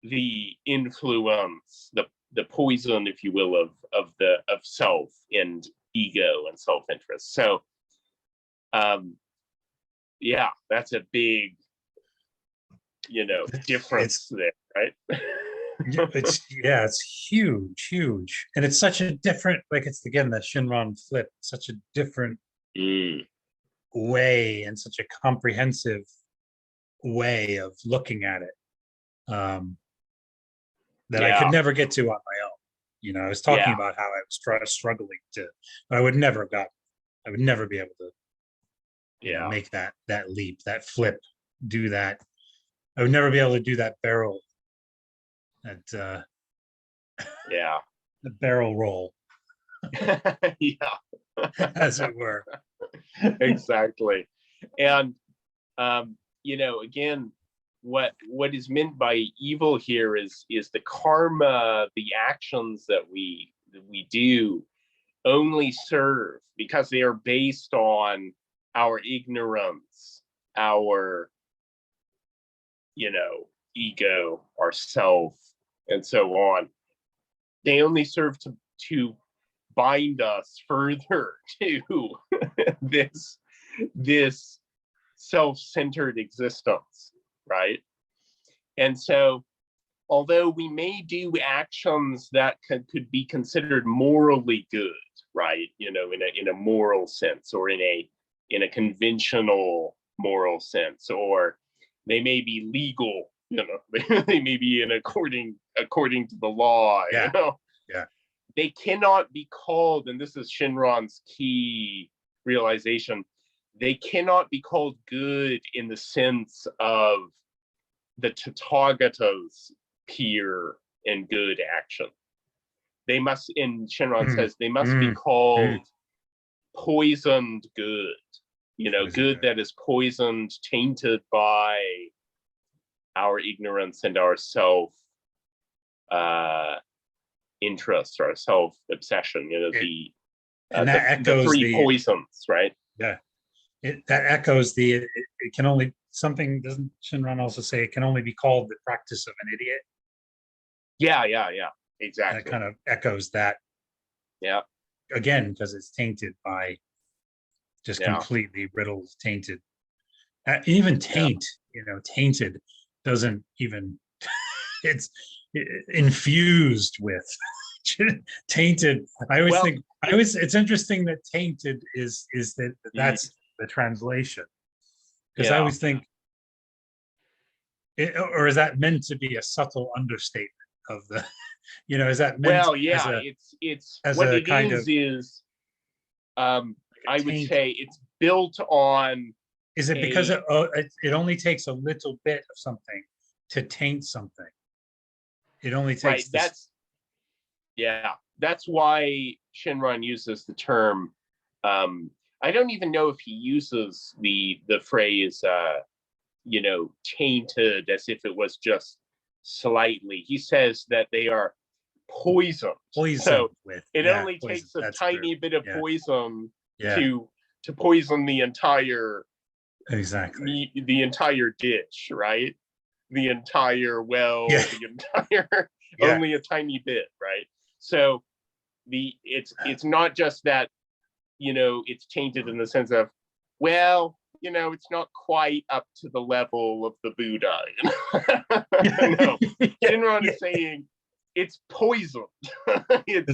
S2: the influence, the poison, if you will, of self and ego and self-interest. So that's a big difference there, right?
S1: It's huge, and it's such a different, it's again the Shinran flip, such a different way, and such a comprehensive way of looking at it, that I could never get to on my own. I was talking
S2: Yeah.
S1: about how I was struggling to, but I would never have gotten, I would never be able to,
S2: Yeah.
S1: make that leap, that flip, do that. I would never be able to do that barrel, that
S2: Yeah.
S1: the barrel roll,
S2: Yeah.
S1: as it were.
S2: Exactly. And again, what is meant by evil here is the karma, the actions that we do only serve because they are based on our ignorance, our ego, our self, and so on. They only serve to bind us further to this self-centered existence, right? And so, although we may do actions that could be considered morally good, right? In a moral sense, or in a conventional moral sense, or they may be legal, they may be according to the law,
S1: Yeah. Yeah.
S2: They cannot be called, and this is Shinran's key realization, they cannot be called good in the sense of the Tathagata's pure and good action. They must, and Shinran says, they must be called poisoned good. Good that is poisoned, tainted by our ignorance and our self interest, our self obsession.
S1: And that
S2: the
S1: echoes
S2: three poisons, right?
S1: Yeah, that echoes it can only, something, doesn't Shinran also say it can only be called the practice of an idiot?
S2: Yeah, exactly.
S1: That kind of echoes that.
S2: Yeah.
S1: Again, because it's tainted by, just completely riddled, tainted. Even taint, tainted doesn't even, it's infused with tainted. I always think, it's interesting that tainted is that's the translation, because I always think, or is that meant to be a subtle understatement of the, is that meant
S2: it's
S1: as
S2: what
S1: a
S2: it
S1: kind
S2: is I would
S1: taint?
S2: say it's built on.
S1: Is it because it only takes a little bit of something to taint something? It only takes
S2: right. That's why Shinran uses the term. I don't even know if he uses the phrase tainted as if it was just slightly. He says that they are poisoned. So it only takes a tiny bit of poison to poison the entire, the entire dish, right? The entire the entire only a tiny bit, right? So it's not just that it's tainted in the sense of, it's not quite up to the level of the Buddha. No, Shinran is saying it's poison. It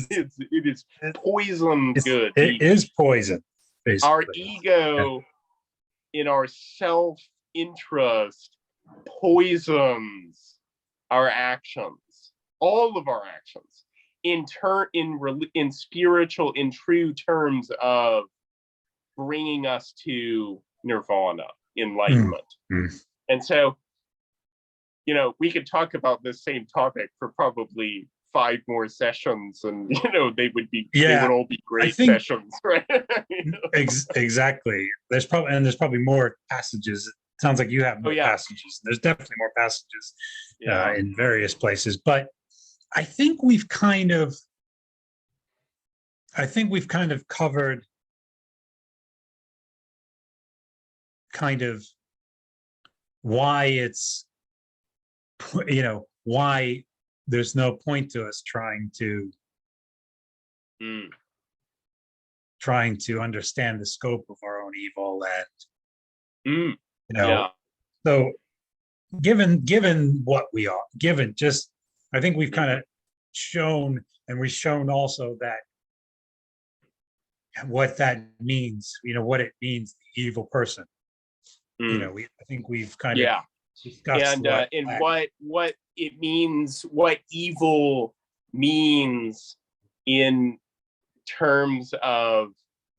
S2: is poison good.
S1: It is poison, basically.
S2: Our ego, in our self-interest, poisons our actions, all of our actions, in spiritual, in true terms of bringing us to nirvana, enlightenment. And so, we could talk about this same topic for probably 5 more sessions, and they would all be great sessions, right?
S1: Exactly. There's probably more passages. It sounds like you have more passages. There's definitely more passages in various places, but I think we've kind of covered why it's, why there's no point to us trying to understand the scope of our own evil, and so given what we are, I think we've kind of shown, and we've shown also that what that means, what it means, the evil person. I think we've kind of discussed
S2: what it means, what evil means in terms of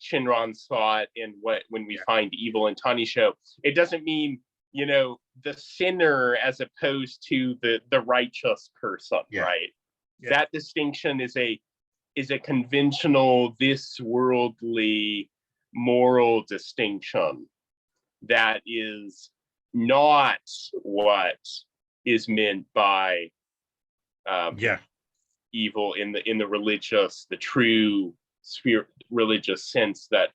S2: Shinran's thought and when we find evil in Tanisho, it doesn't mean, you know, the sinner as opposed to the righteous person, right? That distinction is a conventional, this worldly moral distinction that is not what is meant by evil in the religious, the true spirit religious sense that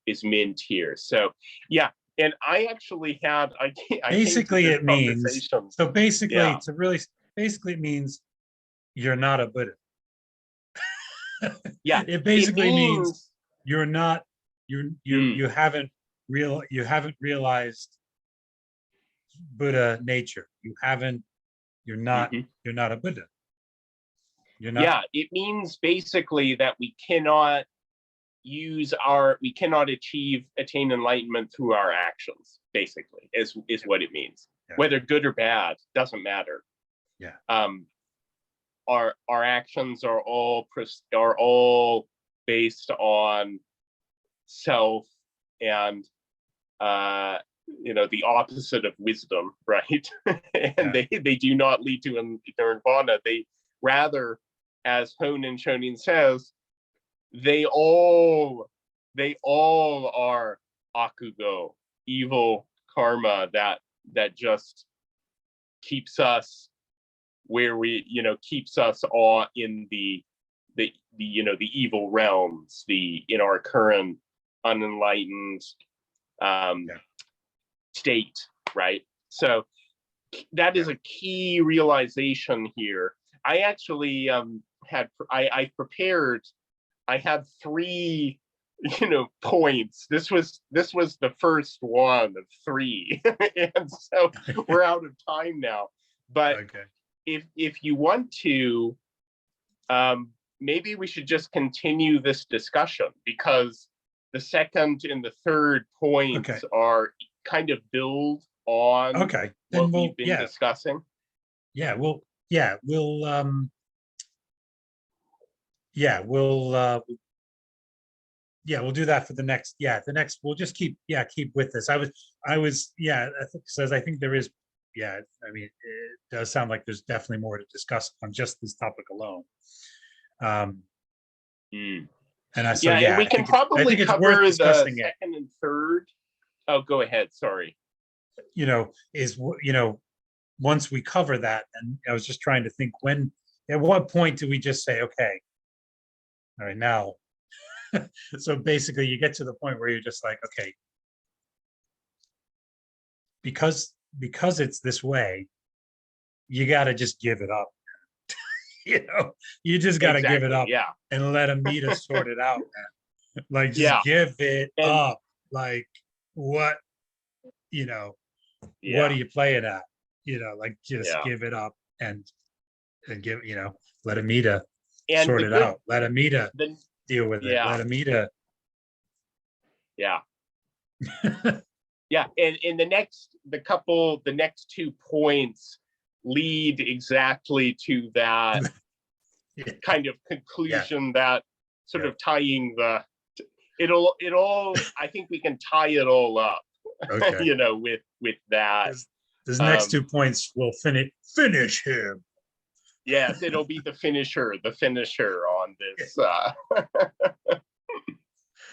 S2: is meant here. So and I actually had
S1: basically it means so basically basically it means you're not a Buddha. It basically means you're not you haven't realized Buddha nature. You're not a Buddha. You're not.
S2: It means basically that we cannot attain enlightenment through our actions, basically, is what it means. Whether good or bad, doesn't matter. Our actions are all based on self and the opposite of wisdom, right? And they do not lead to nirvana. They rather, as Honen Shonin says, they all are akugo, evil karma that just keeps us where keeps us all in the evil realms, in our current unenlightened state, right? So that is a key realization here. I actually I had 3 points. This was the first one of 3. And so we're out of time now. But if you want to, maybe we should just continue this discussion, because the second and the third points are kind of build on what we've been discussing.
S1: We'll do that for the next. We'll just keep with this. I think there is. I mean, it does sound like there's definitely more to discuss on just this topic alone. And we
S2: can probably cover the second and third. Oh, go ahead. Sorry.
S1: Once we cover that, and I was just trying to think at what point do we just say, okay, all right, now. So basically you get to the point where you're just like, okay, because it's this way, you got to just give it up. You just got to give it up and let Amita sort it out, man. Like, just give it up. Like, what, what are you playing at? Like, just give it up and give, let Amita sort it out. Let Amita deal with it. Let Amita.
S2: And the next 2 points lead exactly to that kind of conclusion, that sort of tying it all I think we can tie it all up, with that.
S1: These next 2 points will finish him.
S2: Yes, it'll be the finisher on this.